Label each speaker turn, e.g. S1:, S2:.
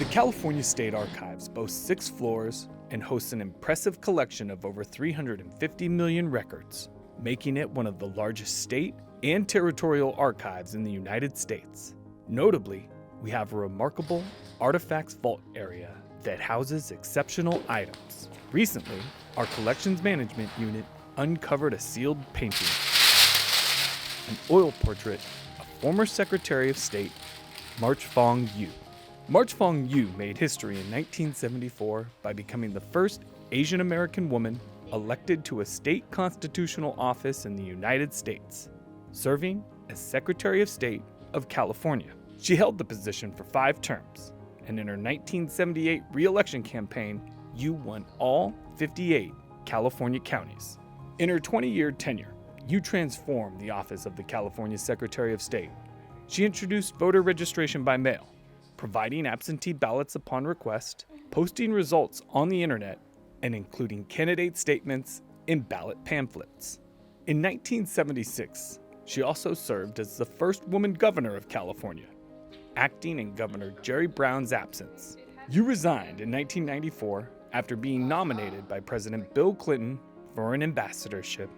S1: The California State Archives boasts 6 floors and hosts an impressive collection of over 350 million records, making it one of the largest state and territorial archives in the United States. Notably, we have a remarkable artifacts vault area that houses exceptional items. Recently, our collections management unit uncovered a sealed painting, an oil portrait of former Secretary of State March Fong Eu. March Fong Eu made history in 1974 by becoming the first Asian American woman elected to a state constitutional office in the United States, serving as Secretary of State of California. She held the position for 5 terms, and in her 1978 re-election campaign, Eu won all 58 California counties. In her 20-year tenure, Eu transformed the office of the California Secretary of State. She introduced voter registration by mail, providing absentee ballots upon request, posting results on the internet, and including candidate statements in ballot pamphlets. In 1976, she also served as the first woman governor of California, acting in Governor Jerry Brown's absence. Eu resigned in 1994 after being nominated by President Bill Clinton for an ambassadorship